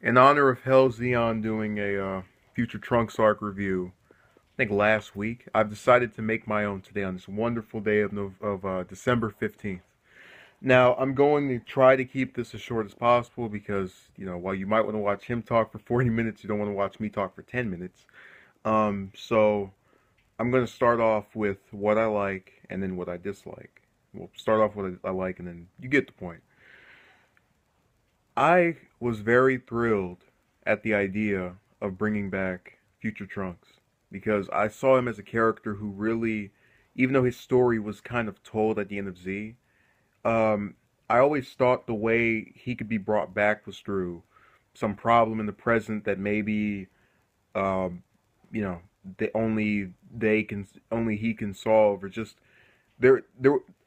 In honor of Hell Xeon doing a Future Trunks arc review, I think last week, I've decided to make my own today on this wonderful day of December 15th. Now, I'm going to try to keep this as short as possible because, while you might want to watch him talk for 40 minutes, you don't want to watch me talk for 10 minutes. So I'm going to start off with what I like and then what I dislike. We'll start off with what I like and then you get the point. I was very thrilled at the idea of bringing back Future Trunks because I saw him as a character who really, even though his story was kind of told at the end of Z, um, I always thought the way he could be brought back was through some problem in the present that maybe, um, you know, only he can solve, or just there.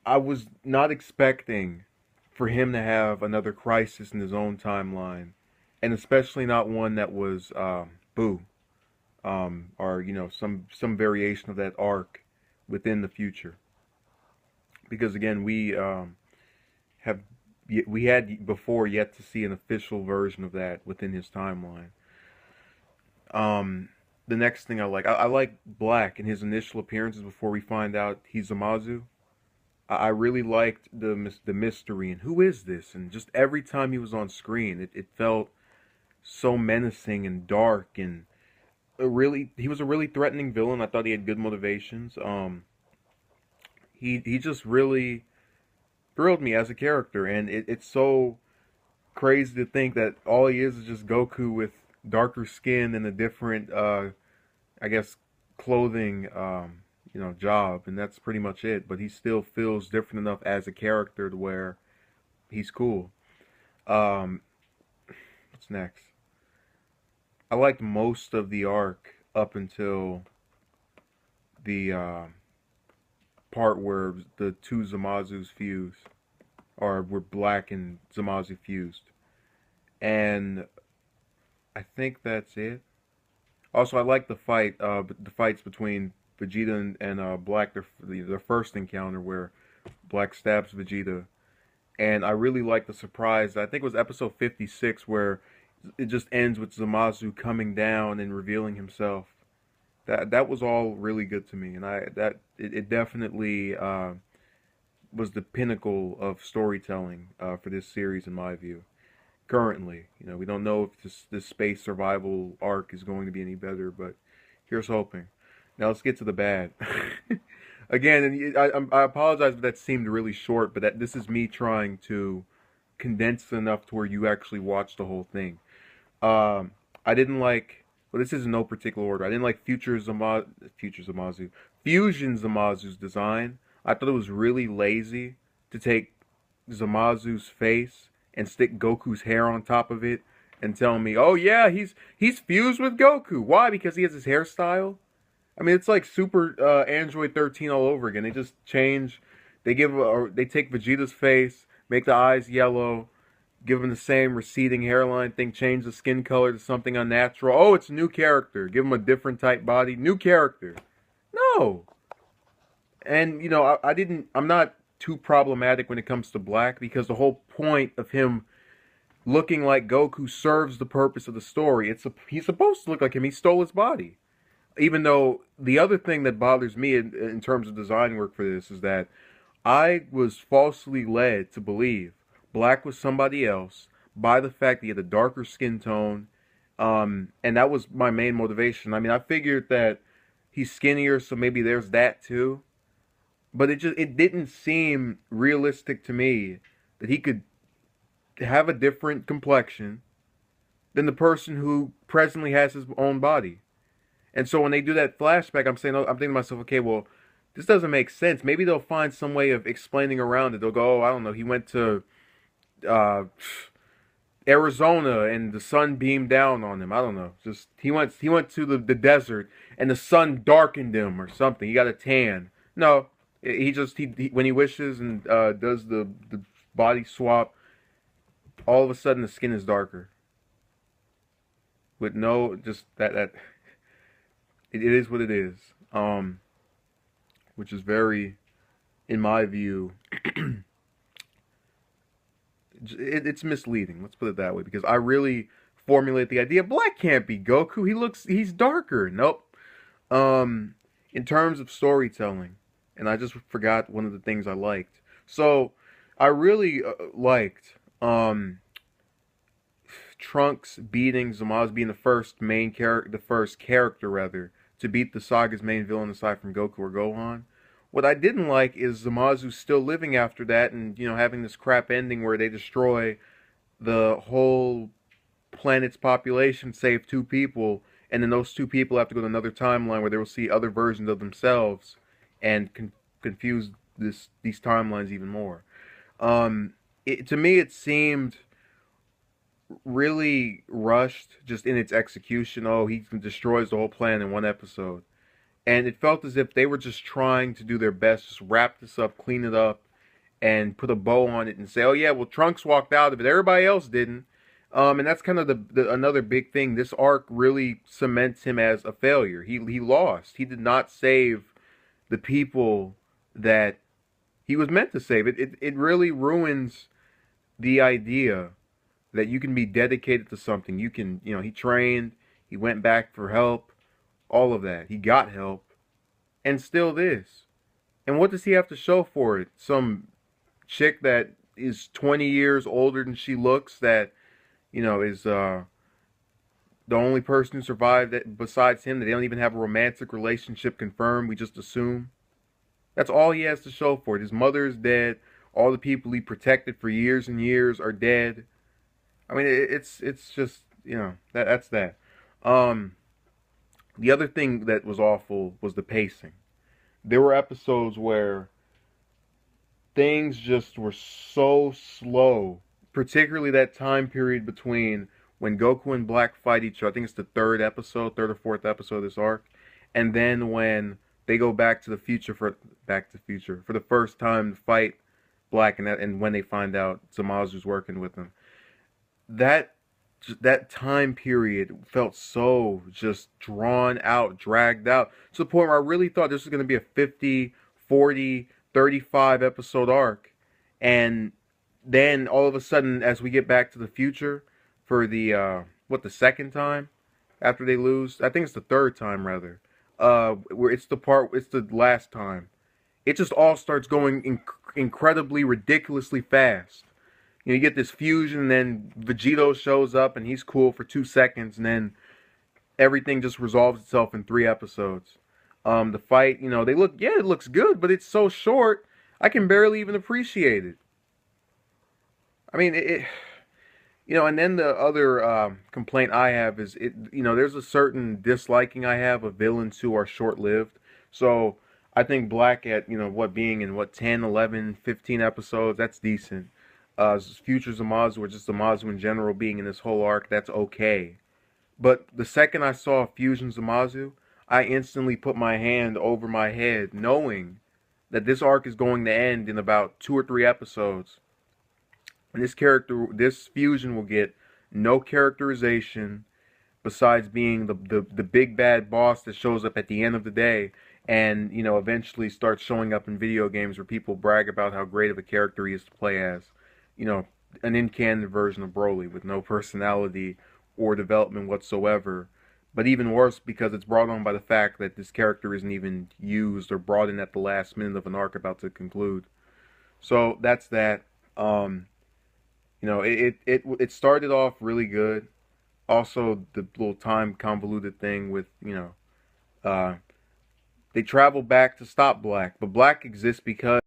I was not expecting for him to have another crisis in his own timeline, and especially not one that was Boo, or some variation of that arc within the future. Because again, have we had before yet to see an official version of that within his timeline. Um, the next thing I like Black in his initial appearances before we find out he's Zamazu. I really liked the mystery and who is this, and just every time he was on screen, it felt so menacing and dark, and he was a really threatening villain. I thought he had good motivations. He just really thrilled me as a character, and it's so crazy to think that all he is just Goku with darker skin and a different, I guess, clothing, job, and that's pretty much it. But he still feels different enough as a character to where he's cool. Um, what's next? I liked most of the arc up until the part where the two Zamazus fuse, or where Black and Zamazu fused, and I think that's it. Also, I like the fights between Vegeta and Black. Their first encounter where Black stabs Vegeta, and I really like the surprise. I think it was episode 56 where it just ends with Zamasu coming down and revealing himself. That was all really good to me, and it definitely was the pinnacle of storytelling for this series in my view. Currently, we don't know if this space survival arc is going to be any better, but here's hoping. Now let's get to the bad. Again, and I apologize if that seemed really short, but this is me trying to condense enough to where you actually watch the whole thing. I didn't like. Well, this is in no particular order. I didn't like Future Zamazu, Fusion Zamazu's design. I thought it was really lazy to take Zamazu's face and stick Goku's hair on top of it and tell me, "Oh yeah, he's fused with Goku." Why? Because he has his hairstyle. I mean, it's like Super Android 13 all over again. They just change. They take Vegeta's face, make the eyes yellow, give him the same receding hairline thing, change the skin color to something unnatural. Oh, it's a new character. Give him a different type body. New character. No. And I didn't. I'm not too problematic when it comes to Black because the whole point of him looking like Goku serves the purpose of the story. He's supposed to look like him. He stole his body. Even though the other thing that bothers me in terms of design work for this is that I was falsely led to believe Black was somebody else by the fact that he had a darker skin tone, and that was my main motivation. I mean, I figured that he's skinnier, so maybe there's that too. But it didn't seem realistic to me that he could have a different complexion than the person who presently has his own body. And so when they do that flashback, I'm thinking to myself, okay, well, this doesn't make sense. Maybe they'll find some way of explaining around it. They'll go, oh, I don't know, he went to uh, Arizona and the sun beamed down on him. I don't know. Just he went to the desert and the sun darkened him or something. He got a tan. No, he when he wishes and does the body swap, all of a sudden the skin is darker with no just that it is what it is. Which is very, in my view, it's misleading. Let's put it that way because I really formulate the idea Black can't be Goku. He's darker. Nope. In terms of storytelling, and I just forgot one of the things I liked. So I really liked Trunks beating Zamasu, being the first main character, the first character rather, to beat the saga's main villain aside from Goku or Gohan. What I didn't like is Zamasu still living after that, and having this crap ending where they destroy the whole planet's population, save two people, and then those two people have to go to another timeline where they will see other versions of themselves and confuse these timelines even more. To me, it seemed really rushed just in its execution. Oh, he destroys the whole plan in one episode. And it felt as if they were just trying to do their best, just wrap this up, clean it up, and put a bow on it and say, oh yeah, well, Trunks walked out of it, everybody else didn't. And that's kind of the another big thing. This arc really cements him as a failure. He lost. He did not save the people that he was meant to save. It really ruins the idea that you can be dedicated to something. You can, he trained, he went back for help, all of that. He got help, and still this. And what does he have to show for it? Some chick that is 20 years older than she looks, that, is the only person who survived that besides him, that they don't even have a romantic relationship confirmed, we just assume. That's all he has to show for it. His mother is dead. All the people he protected for years and years are dead. I mean, it's just, that's that. The other thing that was awful was the pacing. There were episodes where things just were so slow, particularly that time period between when Goku and Black fight each other. I think it's the third or fourth episode of this arc, and then when they go back to the future for the first time to fight Black, and when they find out Zamazu's working with them. That time period felt so just drawn out, dragged out, to the point where I really thought this was going to be a 50, 40, 35 episode arc. And then all of a sudden, as we get back to the future for the second time after they lose, I think it's the third time rather, where it's the last time, it just all starts going incredibly, ridiculously fast. You get this fusion, and then Vegito shows up, and he's cool for 2 seconds, and then everything just resolves itself in 3 episodes. The fight, it looks good, but it's so short, I can barely even appreciate it. I mean, and then the other complaint I have is, there's a certain disliking I have of villains who are short-lived. So I think Black at, being in 10, 11, 15 episodes, that's decent. Future Zamasu, or just Zamasu in general being in this whole arc, that's okay. But the second I saw Fusion Zamasu, I instantly put my hand over my head, knowing that this arc is going to end in about 2 or 3 episodes. And this fusion will get no characterization besides being the big bad boss that shows up at the end of the day, and eventually starts showing up in video games where people brag about how great of a character he is to play as. An in-canon version of Broly with no personality or development whatsoever. But even worse, because it's brought on by the fact that this character isn't even used or brought in at the last minute of an arc about to conclude. So that's that. It started off really good. Also, the little time convoluted thing with, they travel back to stop Black. But Black exists because